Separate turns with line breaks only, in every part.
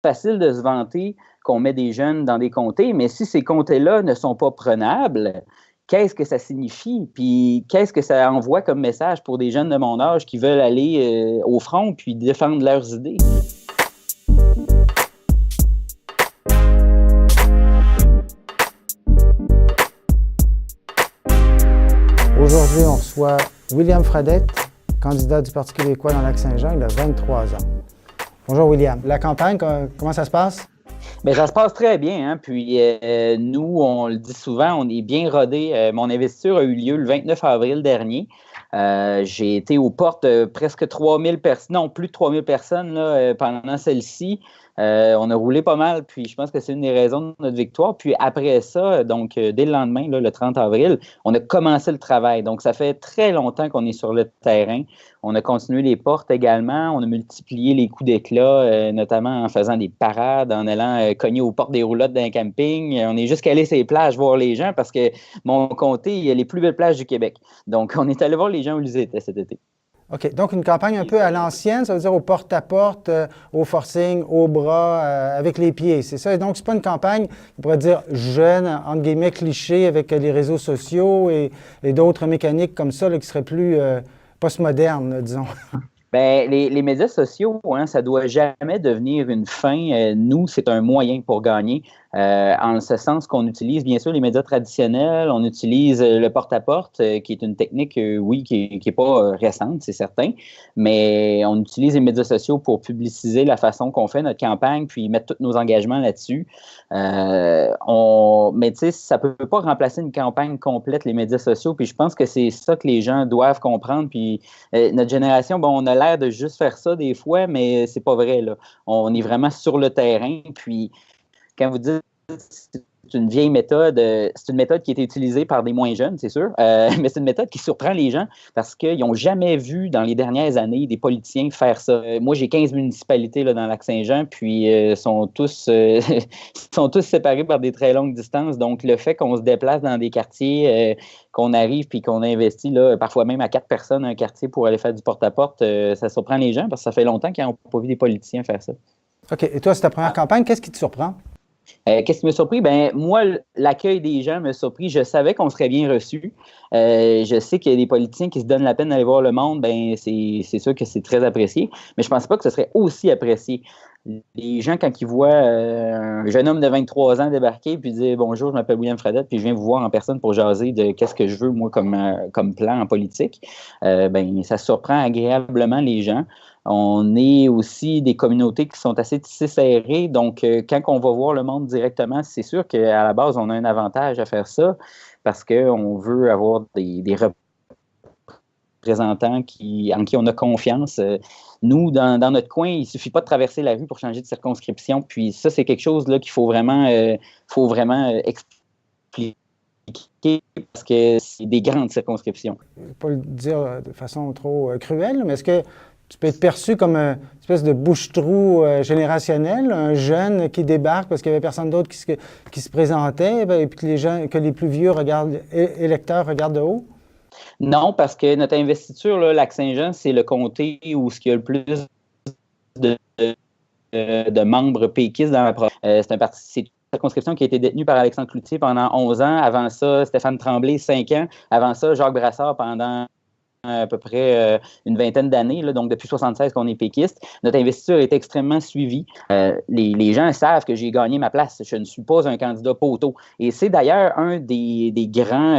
facile de se vanter qu'on met des jeunes dans des comtés, mais si ces comtés-là ne sont pas prenables, qu'est-ce que ça signifie? Puis qu'est-ce que ça envoie comme message pour des jeunes de mon âge qui veulent aller au front puis défendre leurs idées?
Aujourd'hui, on reçoit William Fradette, candidat du Parti québécois dans Lac-Saint-Jean. Il a 23 ans. Bonjour William. La campagne, comment ça se passe?
Bien, ça se passe très bien. Hein? Puis nous, on le dit souvent, on est bien rodés. Mon investiture a eu lieu le 29 avril dernier. J'ai été aux portes de presque 3000 personnes, non, plus de 3000 personnes là, pendant celle-ci. On a roulé pas mal, puis je pense que c'est une des raisons de notre victoire. Puis après ça, donc dès le lendemain, là, le 30 avril, on a commencé le travail. Donc ça fait très longtemps qu'on est sur le terrain. On a continué les portes également. On a multiplié les coups d'éclat, notamment en faisant des parades, en allant cogner aux portes des roulottes d'un camping. On est jusqu'à aller sur les plages voir les gens parce que mon comté, il y a les plus belles plages du Québec. Donc on est allé voir les gens où ils étaient cet été.
OK. Donc, une campagne un peu à l'ancienne, ça veut dire au porte-à-porte, au forcing, au bras, avec les pieds, c'est ça? Et donc, c'est pas une campagne, on pourrait dire, jeune, entre guillemets, cliché, avec les réseaux sociaux et d'autres mécaniques comme ça, là, qui seraient plus postmodernes, disons.
Bien, les médias sociaux, hein, ça ne doit jamais devenir une fin. Nous, c'est un moyen pour gagner. En ce sens qu'on utilise bien sûr les médias traditionnels, on utilise le porte-à-porte, qui est une technique, oui, qui est pas récente, c'est certain, mais on utilise les médias sociaux pour publiciser la façon qu'on fait notre campagne, puis mettre tous nos engagements là-dessus. Mais tu sais, ça peut pas remplacer une campagne complète, les médias sociaux, puis je pense que c'est ça que les gens doivent comprendre, puis notre génération, bon, on a l'air de juste faire ça des fois, mais c'est pas vrai, là. On est vraiment sur le terrain, puis quand vous dites c'est une vieille méthode, c'est une méthode qui a été utilisée par des moins jeunes, c'est sûr, mais c'est une méthode qui surprend les gens parce qu'ils n'ont jamais vu dans les dernières années des politiciens faire ça. Moi, j'ai 15 municipalités là, dans Lac-Saint-Jean, puis sont tous séparés par des très longues distances. Donc, le fait qu'on se déplace dans des quartiers, qu'on arrive puis qu'on investit là, parfois même à 4 personnes un quartier pour aller faire du porte-à-porte, ça surprend les gens parce que ça fait longtemps qu'ils n'ont pas vu des politiciens faire ça.
OK. Et toi, c'est ta première campagne. Qu'est-ce qui te surprend?
Qu'est-ce qui m'a surpris? Ben moi, l'accueil des gens m'a surpris. Je savais qu'on serait bien reçus. Je sais qu'il y a des politiciens qui se donnent la peine d'aller voir le monde. Ben c'est sûr que c'est très apprécié. Mais je ne pensais pas que ce serait aussi apprécié. Les gens, quand ils voient un jeune homme de 23 ans débarquer puis dire « Bonjour, je m'appelle William Fradette, puis je viens vous voir en personne pour jaser de qu'est-ce que je veux, moi, comme plan en politique. » Ben ça surprend agréablement les gens. On est aussi des communautés qui sont assez tissées serrées. Donc, quand on va voir le monde directement, c'est sûr qu'à la base, on a un avantage à faire ça parce qu'on veut avoir des représentants en qui on a confiance. Nous, dans notre coin, il ne suffit pas de traverser la rue pour changer de circonscription. Puis ça, c'est quelque chose là, qu'il faut vraiment expliquer parce que c'est des grandes circonscriptions.
Je ne vais pas le dire de façon trop cruelle, mais est-ce que tu peux être perçu comme une espèce de bouche-trou générationnel, un jeune qui débarque parce qu'il n'y avait personne d'autre qui se présentait, et puis que les plus vieux électeurs regardent de haut?
Non, parce que notre investiture, là, Lac-Saint-Jean, c'est le comté où il y a le plus de membres péquistes dans la province. C'est une circonscription qui a été détenue par Alexandre Cloutier pendant 11 ans. Avant ça, Stéphane Tremblay, 5 ans. Avant ça, Jacques Brassard pendant à peu près une vingtaine d'années, là, donc depuis 1976 qu'on est péquiste. Notre investiture est extrêmement suivie. Les gens savent que j'ai gagné ma place. Je ne suis pas un candidat poteau. Et c'est d'ailleurs un des grands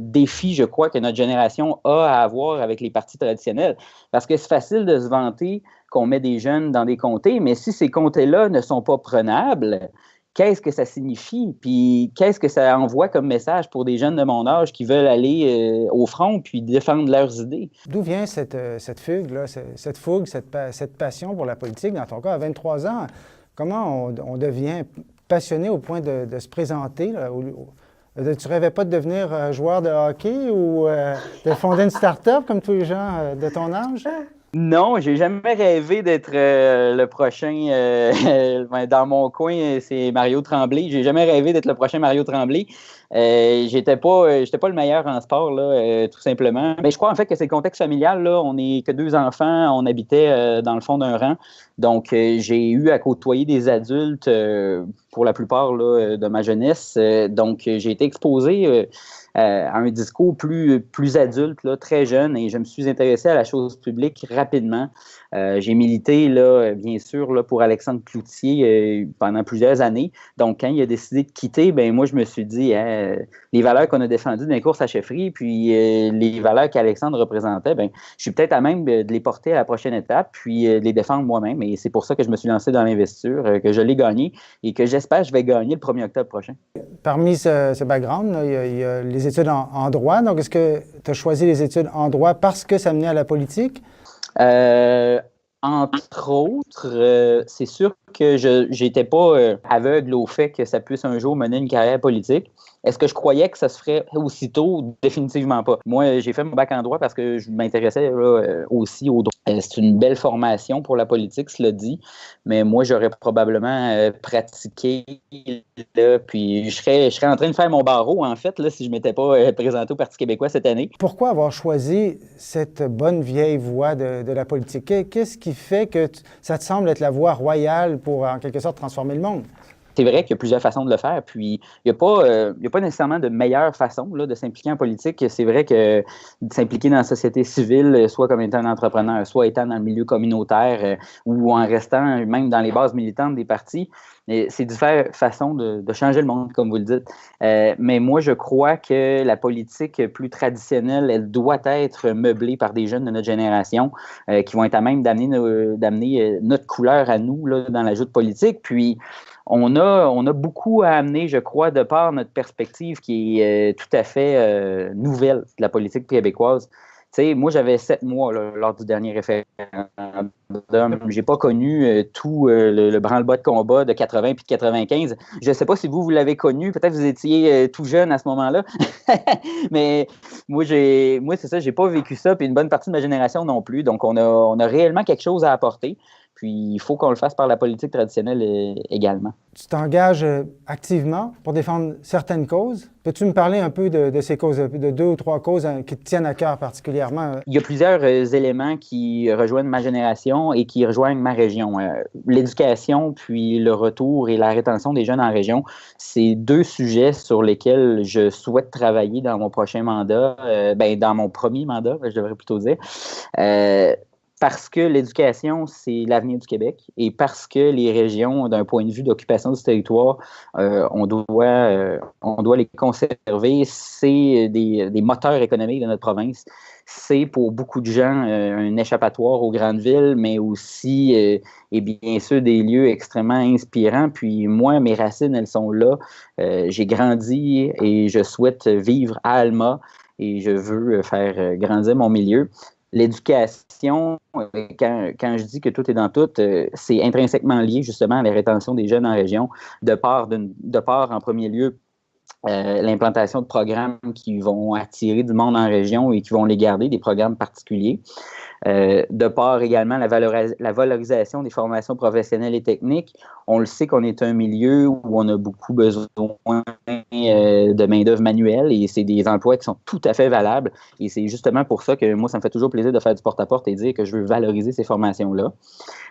défis, je crois, que notre génération a à avoir avec les partis traditionnels. Parce que c'est facile de se vanter qu'on met des jeunes dans des comtés, mais si ces comtés-là ne sont pas prenables, qu'est-ce que ça signifie? Puis qu'est-ce que ça envoie comme message pour des jeunes de mon âge qui veulent aller au front puis défendre leurs idées?
D'où vient cette fugue, là, cette passion pour la politique? Dans ton cas, à 23 ans, comment on devient passionné au point de se présenter? Là, tu ne rêvais pas de devenir joueur de hockey ou de fonder une start-up comme tous les gens de ton âge?
Non, j'ai jamais rêvé d'être le prochain. Dans mon coin, c'est Mario Tremblay. J'ai jamais rêvé d'être le prochain Mario Tremblay. J'étais pas le meilleur en sport, là, tout simplement. Mais je crois en fait que c'est le contexte familial. Là, on n'est que 2 enfants. On habitait dans le fond d'un rang. Donc, j'ai eu à côtoyer des adultes pour la plupart là, de ma jeunesse. Donc, j'ai été exposé à un discours plus adulte, là, très jeune, et je me suis intéressé à la chose publique rapidement. J'ai milité, là, bien sûr, là, pour Alexandre Cloutier pendant plusieurs années. Donc, quand il a décidé de quitter, ben moi, je me suis dit, les valeurs qu'on a défendues dans les courses à chefferie, puis les valeurs qu'Alexandre représentait, ben, je suis peut-être à même de les porter à la prochaine étape, puis de les défendre moi-même. Et c'est pour ça que je me suis lancé dans l'investiture, que je l'ai gagné et que j'espère que je vais gagner le 1er octobre prochain.
Parmi ce background, là, il y a les études en droit. Donc, est-ce que tu as choisi les études en droit parce que ça menait à la politique?
Entre autres, c'est sûr que je n'étais pas aveugle au fait que ça puisse un jour mener une carrière politique. Est-ce que je croyais que ça se ferait aussitôt? Définitivement pas. Moi, j'ai fait mon bac en droit parce que je m'intéressais là, aussi au droit. C'est une belle formation pour la politique, cela dit, mais moi, j'aurais probablement pratiqué, là, puis je serais en train de faire mon barreau, en fait, là, si je ne m'étais pas présenté au Parti québécois cette année.
Pourquoi avoir choisi cette bonne vieille voie de la politique? Qu'est-ce qui fait que ça te semble être la voie royale pour, en quelque sorte, transformer le monde?
C'est vrai qu'il y a plusieurs façons de le faire, puis il n'y a pas nécessairement de meilleure façon là, de s'impliquer en politique. C'est vrai que de s'impliquer dans la société civile, soit comme étant un entrepreneur, soit étant dans le milieu communautaire ou en restant même dans les bases militantes des partis, c'est différentes façons de changer le monde, comme vous le dites. Mais moi, je crois que la politique plus traditionnelle, elle doit être meublée par des jeunes de notre génération qui vont être à même d'amener notre couleur à nous là, dans la joute politique. Puis, on a beaucoup à amener, je crois, de par notre perspective qui est tout à fait nouvelle de la politique québécoise. Tu sais, moi, j'avais 7 mois là, lors du dernier référendum. J'ai pas connu tout le branle-bas de combat de 80 puis de 95. Je sais pas si vous l'avez connu. Peut-être que vous étiez tout jeune à ce moment-là. Mais moi, c'est ça, j'ai pas vécu ça. Puis une bonne partie de ma génération non plus. Donc, on a réellement quelque chose à apporter. Puis, il faut qu'on le fasse par la politique traditionnelle également.
Tu t'engages activement pour défendre certaines causes. Peux-tu me parler un peu de ces causes, de 2 ou 3 causes qui te tiennent à cœur particulièrement?
Il y a plusieurs éléments qui rejoignent ma génération et qui rejoignent ma région. L'éducation, puis le retour et la rétention des jeunes en région, c'est 2 sujets sur lesquels je souhaite travailler dans mon prochain mandat, dans mon premier mandat, je devrais plutôt dire. Parce que l'éducation, c'est l'avenir du Québec et parce que les régions, d'un point de vue d'occupation du territoire, on doit les conserver. C'est des moteurs économiques de notre province. C'est pour beaucoup de gens un échappatoire aux grandes villes, mais aussi, et bien sûr, des lieux extrêmement inspirants. Puis moi, mes racines, elles sont là. J'ai grandi et je souhaite vivre à Alma et je veux faire grandir mon milieu. L'éducation, quand je dis que tout est dans tout, c'est intrinsèquement lié justement à la rétention des jeunes en région, de part en premier lieu l'implantation de programmes qui vont attirer du monde en région et qui vont les garder, des programmes particuliers. De part également la valorisation des formations professionnelles et techniques. On le sait qu'on est un milieu où on a beaucoup besoin de main-d'œuvre manuelle et c'est des emplois qui sont tout à fait valables. Et c'est justement pour ça que moi, ça me fait toujours plaisir de faire du porte-à-porte et dire que je veux valoriser ces formations-là.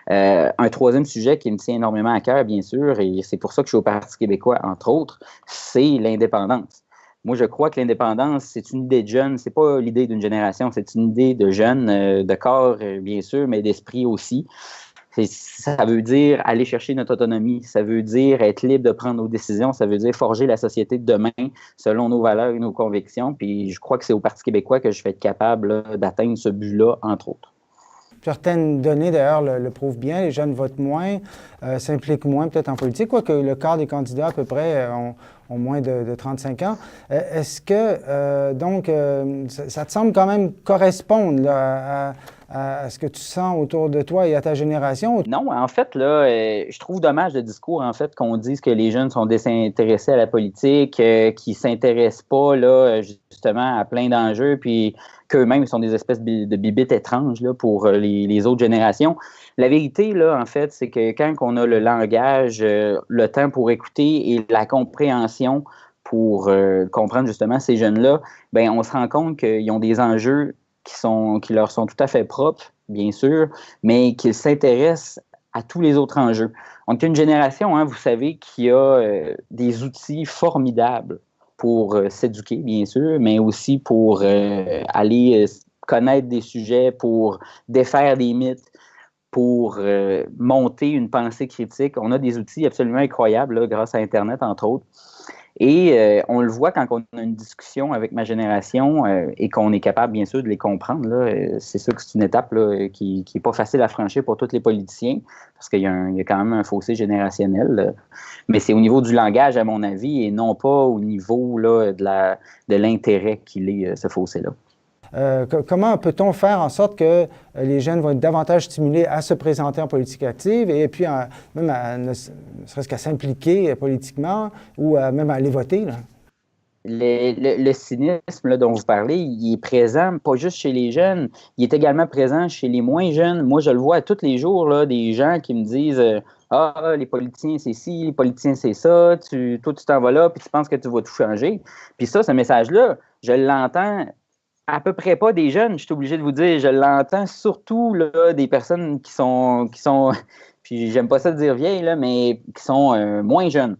Un troisième sujet qui me tient énormément à cœur, bien sûr, et c'est pour ça que je suis au Parti québécois, entre autres, c'est l'indépendance. Moi, je crois que l'indépendance, c'est une idée de jeunes, c'est pas l'idée d'une génération, c'est une idée de jeunes, de corps, bien sûr, mais d'esprit aussi. Ça veut dire aller chercher notre autonomie, ça veut dire être libre de prendre nos décisions, ça veut dire forger la société de demain selon nos valeurs et nos convictions. Puis je crois que c'est au Parti québécois que je vais être capable là, d'atteindre ce but-là, entre autres.
Certaines données, d'ailleurs, le prouvent bien. Les jeunes votent moins, s'impliquent moins peut-être en politique, quoique le quart des candidats à peu près ont moins de 35 ans. Est-ce que, ça te semble quand même correspondre là, à ce que tu sens autour de toi et à ta génération?
Non, en fait, là, je trouve dommage le discours, en fait, qu'on dise que les jeunes sont désintéressés à la politique, qu'ils ne s'intéressent pas, là, justement, à plein d'enjeux, puis qu'eux-mêmes sont des espèces de bibites étranges, là, pour les autres générations. La vérité, là, en fait, c'est que quand on a le langage, le temps pour écouter et la compréhension pour comprendre, justement, ces jeunes-là, ben on se rend compte qu'ils ont des enjeux qui leur sont tout à fait propres, bien sûr, mais qu'ils s'intéressent à tous les autres enjeux. On est une génération, hein, vous savez, qui a des outils formidables pour s'éduquer, bien sûr, mais aussi pour aller connaître des sujets, pour défaire des mythes, pour monter une pensée critique. On a des outils absolument incroyables, là, grâce à Internet, entre autres. Et on le voit quand on a une discussion avec ma génération et qu'on est capable, bien sûr, de les comprendre. Là, c'est sûr que c'est une étape là, qui n'est pas facile à franchir pour tous les politiciens, parce qu'il y a quand même un fossé générationnel. Là. Mais c'est au niveau du langage, à mon avis, et non pas au niveau là, de l'intérêt qu'il est, ce fossé-là.
Comment peut-on faire en sorte que les jeunes vont être davantage stimulés à se présenter en politique active et puis même ne serait-ce qu'à s'impliquer politiquement ou même à aller voter, là?
Le cynisme là, dont vous parlez, il est présent pas juste chez les jeunes, il est également présent chez les moins jeunes. Moi, je le vois tous les jours, là, des gens qui me disent ah, les politiciens, c'est ci, les politiciens, c'est ça, toi, tu t'en vas là, puis tu penses que tu vas tout changer. Puis ça, ce message-là, je l'entends à peu près pas des jeunes, je suis obligé de vous dire, je l'entends surtout là, des personnes qui sont puis j'aime pas ça de dire vieilles, là, mais qui sont moins jeunes.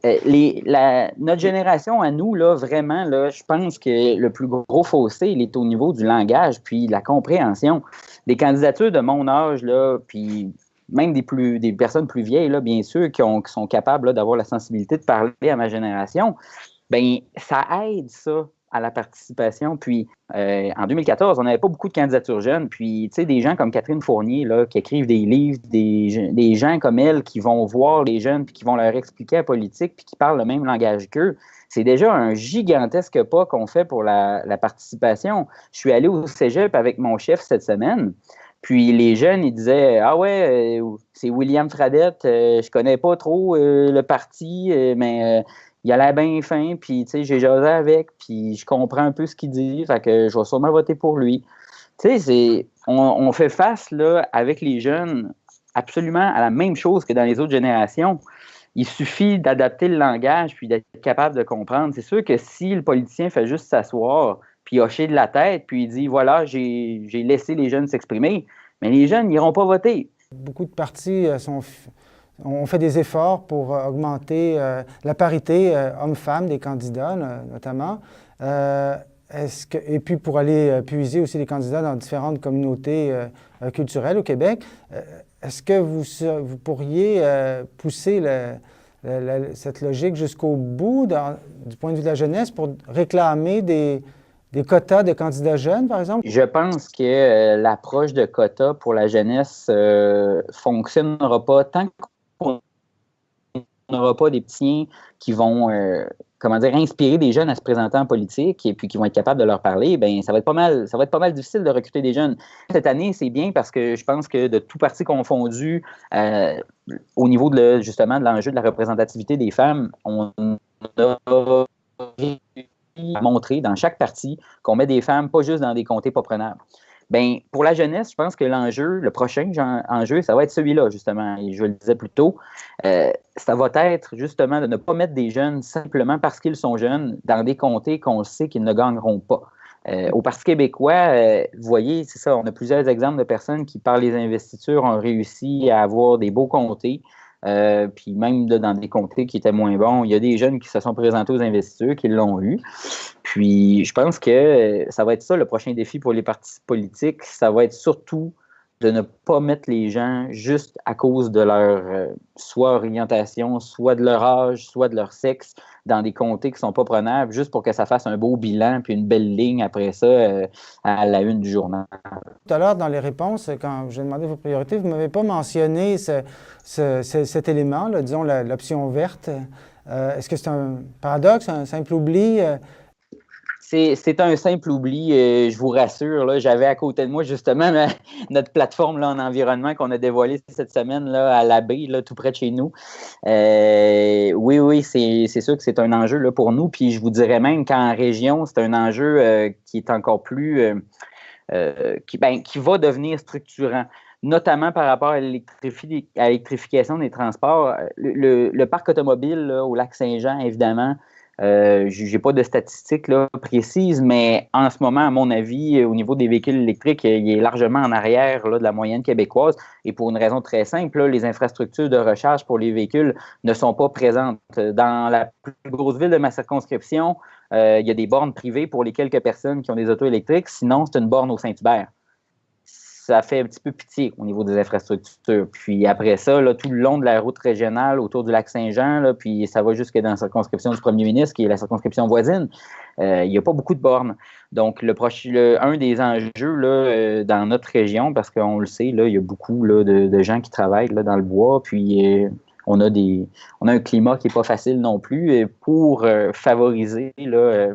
Notre génération à nous, là, vraiment, là, je pense que le plus gros fossé, il est au niveau du langage puis de la compréhension. Des candidatures de mon âge, là, puis même des personnes plus vieilles, là, bien sûr, qui sont capables là, d'avoir la sensibilité de parler à ma génération, bien, ça aide ça à la participation. Puis, en 2014, on n'avait pas beaucoup de candidatures jeunes. Puis, tu sais, des gens comme Catherine Fournier, là, qui écrivent des livres, des gens comme elle qui vont voir les jeunes puis qui vont leur expliquer la politique puis qui parlent le même langage qu'eux. C'est déjà un gigantesque pas qu'on fait pour la participation. Je suis allé au cégep avec mon chef cette semaine. Puis les jeunes, ils disaient « Ah ouais, c'est William Fradette, je connais pas trop le parti, mais il a l'air bien fin, puis tu sais, j'ai jasé avec, puis je comprends un peu ce qu'il dit, fait que je vais sûrement voter pour lui. » Tu sais, on fait face là, avec les jeunes absolument à la même chose que dans les autres générations. Il suffit d'adapter le langage puis d'être capable de comprendre. C'est sûr que si le politicien fait juste s'asseoir puis hocher de la tête, puis il dit, voilà, j'ai laissé les jeunes s'exprimer, mais les jeunes n'iront pas voter.
Beaucoup de partis ont fait des efforts pour augmenter la parité hommes-femmes des candidats, notamment. Et puis pour aller puiser aussi les candidats dans différentes communautés culturelles au Québec. Est-ce que vous pourriez pousser cette logique jusqu'au bout du point de vue de la jeunesse pour réclamer des quotas de candidats jeunes, par exemple?
Je pense que l'approche de quotas pour la jeunesse fonctionnera pas tant qu'on n'aura pas des petits qui vont inspirer des jeunes à se présenter en politique et puis qui vont être capables de leur parler. Ben ça va être pas mal difficile de recruter des jeunes. Cette année, c'est bien parce que je pense que de tout parti confondu, au niveau justement de l'enjeu de la représentativité des femmes, on a à montrer dans chaque parti qu'on met des femmes pas juste dans des comtés pas prenables. Bien, pour la jeunesse, je pense que le prochain enjeu, ça va être celui-là, justement. Et je le disais plus tôt, ça va être justement de ne pas mettre des jeunes simplement parce qu'ils sont jeunes dans des comtés qu'on sait qu'ils ne gagneront pas. Au Parti québécois, vous voyez, c'est ça, on a plusieurs exemples de personnes qui, par les investitures, ont réussi à avoir des beaux comtés. Puis même dans des comtés qui étaient moins bons, il y a des jeunes qui se sont présentés aux investitures, qui l'ont eu. Puis je pense que ça va être ça le prochain défi pour les partis politiques. Ça va être surtout de ne pas mettre les gens juste à cause de leur soit orientation, soit de leur âge, soit de leur sexe, dans des comtés qui ne sont pas prenables, juste pour que ça fasse un beau bilan puis une belle ligne après ça à la une du journal.
Tout à l'heure, dans les réponses, quand j'ai demandé vos priorités, vous ne m'avez pas mentionné cet élément, là, disons l'option verte. Est-ce que c'est un paradoxe, un simple oubli?
C'est un simple oubli, je vous rassure. Là, j'avais à côté de moi justement notre plateforme là, en environnement qu'on a dévoilée cette semaine là, à la baie, là, tout près de chez nous. Oui, c'est sûr que c'est un enjeu là, pour nous. Puis je vous dirais même qu'en région, c'est un enjeu qui est encore plus qui va devenir structurant, notamment par rapport à l'électrification des transports. Le parc automobile là, au Lac-Saint-Jean, évidemment, je n'ai pas de statistiques là, précises, mais en ce moment, à mon avis, au niveau des véhicules électriques, il est largement en arrière là, de la moyenne québécoise. Et pour une raison très simple, là, les infrastructures de recharge pour les véhicules ne sont pas présentes. Dans la plus grosse ville de ma circonscription, il y a des bornes privées pour les quelques personnes qui ont des autos électriques. Sinon, c'est une borne au Saint-Hubert. Ça fait un petit peu pitié au niveau des infrastructures. Puis après ça, là, tout le long de la route régionale autour du Lac-Saint-Jean, là, puis ça va jusque dans la circonscription du premier ministre, qui est la circonscription voisine, il n'y a pas beaucoup de bornes. Donc, un des enjeux là, dans notre région, parce qu'on le sait, là, il y a beaucoup là, de gens qui travaillent là, dans le bois, puis on a un climat qui n'est pas facile non plus. Et pour favoriser là,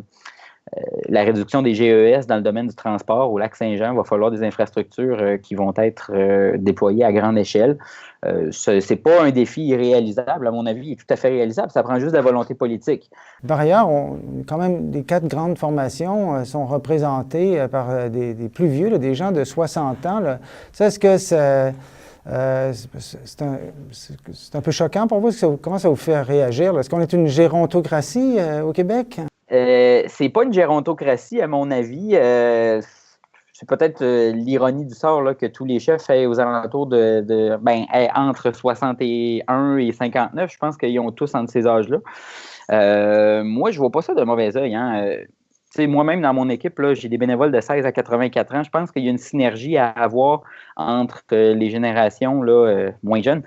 la réduction des GES dans le domaine du transport au Lac-Saint-Jean, il va falloir des infrastructures qui vont être déployées à grande échelle. Ce n'est pas un défi irréalisable, à mon avis, il est tout à fait réalisable. Ça prend juste de la volonté politique.
Par ailleurs, quand même, les 4 grandes formations sont représentées par des plus vieux, là, des gens de 60 ans. Là. Ça, est-ce que c'est un peu choquant pour vous? Comment ça vous fait réagir? Est-ce qu'on est une gérontocratie au Québec?
C'est pas une gérontocratie, à mon avis. C'est peut-être l'ironie du sort là, que tous les chefs aient aux alentours entre 61 et 59. Je pense qu'ils ont tous entre ces âges-là. Moi, je vois pas ça de mauvais œil. Hein. Moi-même, dans mon équipe, là, j'ai des bénévoles de 16 à 84 ans. Je pense qu'il y a une synergie à avoir entre les générations là, moins jeunes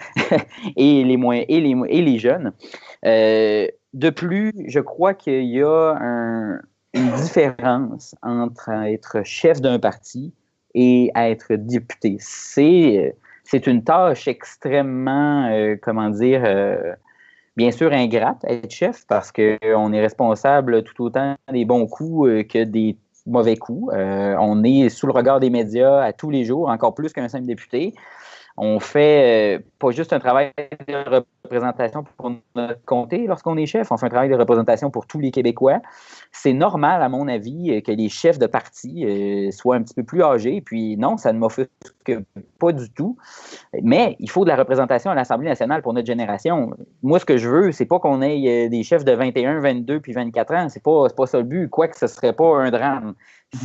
et les jeunes. De plus, je crois qu'il y a une différence entre être chef d'un parti et être député. C'est une tâche extrêmement, bien sûr ingrate, être chef, parce qu'on est responsable tout autant des bons coups que des mauvais coups. On est sous le regard des médias à tous les jours, encore plus qu'un simple député. On fait pas juste un travail de représentation pour notre comté lorsqu'on est chef, on fait un travail de représentation pour tous les Québécois. C'est normal, à mon avis, que les chefs de parti soient un petit peu plus âgés. Puis non, ça ne m'offusque pas du tout. Mais il faut de la représentation à l'Assemblée nationale pour notre génération. Moi, ce que je veux, c'est pas qu'on ait des chefs de 21, 22 puis 24 ans. C'est pas ça le but. Quoique ce serait pas un drame.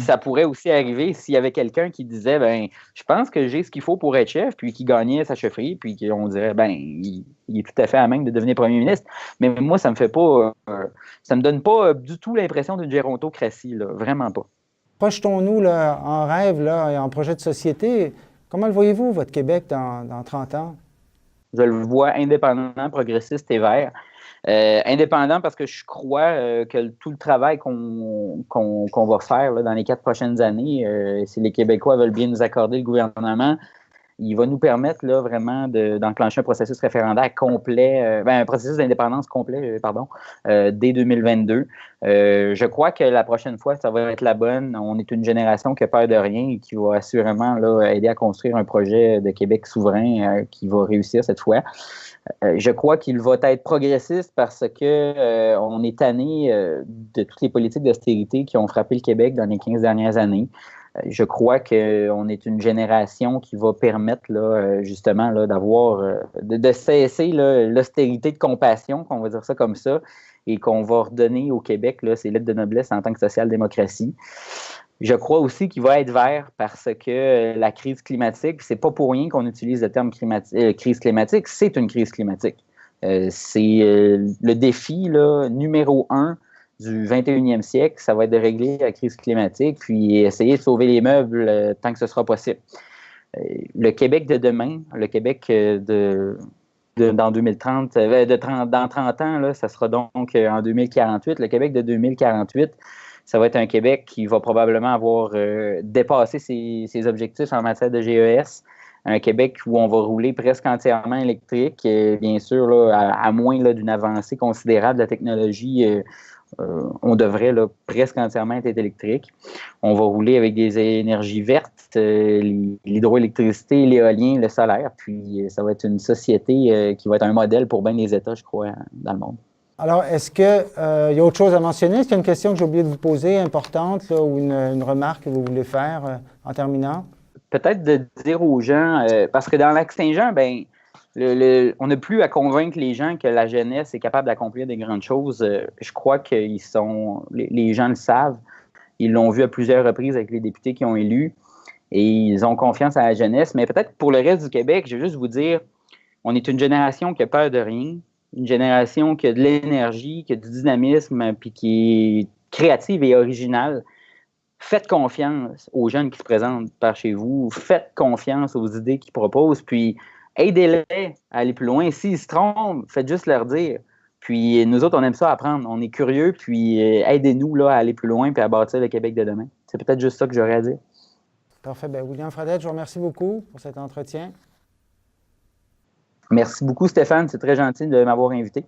Ça pourrait aussi arriver s'il y avait quelqu'un qui disait je pense que j'ai ce qu'il faut pour être chef, puis qui gagnait sa chefferie, puis qu'on dirait il est tout à fait à même de devenir premier ministre. Mais moi, ça me donne pas du tout l'impression d'une gérontocratie, là, vraiment pas.
Projetons-nous là, en rêve là, et en projet de société. Comment le voyez-vous, votre Québec, dans 30 ans?
Je le vois indépendant, progressiste et vert. Indépendant parce que je crois que tout le travail qu'on va faire là, dans les 4 prochaines années, si les Québécois veulent bien nous accorder le gouvernement, il va nous permettre là, vraiment d'enclencher un processus référendaire complet, un processus d'indépendance complet, dès 2022. Je crois que la prochaine fois, ça va être la bonne. On est une génération qui a peur de rien et qui va assurément là, aider à construire un projet de Québec souverain qui va réussir cette fois. Je crois qu'il va être progressiste parce que on est tanné de toutes les politiques d'austérité qui ont frappé le Québec dans les 15 dernières années. Je crois qu'on est une génération qui va permettre là, justement là, de cesser là, l'austérité de compassion, qu'on va dire ça comme ça, et qu'on va redonner au Québec là, ses lettres de noblesse en tant que social-démocratie. Je crois aussi qu'il va être vert parce que la crise climatique, c'est pas pour rien qu'on utilise le terme crise climatique, c'est une crise climatique. C'est le défi là, numéro 1 du 21e siècle, ça va être de régler la crise climatique, puis essayer de sauver les meubles tant que ce sera possible. Le Québec de demain, le Québec dans 2030, dans 30 ans, là, ça sera donc en 2048, le Québec de 2048, ça va être un Québec qui va probablement avoir dépassé ses objectifs en matière de GES. Un Québec où on va rouler presque entièrement électrique. Bien sûr, là, à moins là, d'une avancée considérable de la technologie, on devrait là, presque entièrement être électrique. On va rouler avec des énergies vertes, l'hydroélectricité, l'éolien, le solaire. Puis ça va être une société qui va être un modèle pour bien des États, je crois, dans le monde.
Alors, est-ce qu'il y a autre chose à mentionner? Est-ce qu'il y a une question que j'ai oublié de vous poser, importante, là, ou une remarque que vous voulez faire en terminant?
Peut-être de dire aux gens, parce que dans Lac-Saint-Jean, ben, on n'a plus à convaincre les gens que la jeunesse est capable d'accomplir des grandes choses. Je crois que les gens le savent. Ils l'ont vu à plusieurs reprises avec les députés qui ont élus et ils ont confiance à la jeunesse. Mais peut-être pour le reste du Québec, je vais juste vous dire, on est une génération qui a peur de rien, une génération qui a de l'énergie, qui a du dynamisme, puis qui est créative et originale. Faites confiance aux jeunes qui se présentent par chez vous. Faites confiance aux idées qu'ils proposent, puis aidez-les à aller plus loin. S'ils se trompent, faites juste leur dire. Puis nous autres, on aime ça apprendre. On est curieux, puis aidez-nous là, à aller plus loin puis à bâtir le Québec de demain. C'est peut-être juste ça que j'aurais à dire.
Parfait. Bien, William Fradette, je vous remercie beaucoup pour cet entretien.
Merci beaucoup, Stéphane. C'est très gentil de m'avoir invité.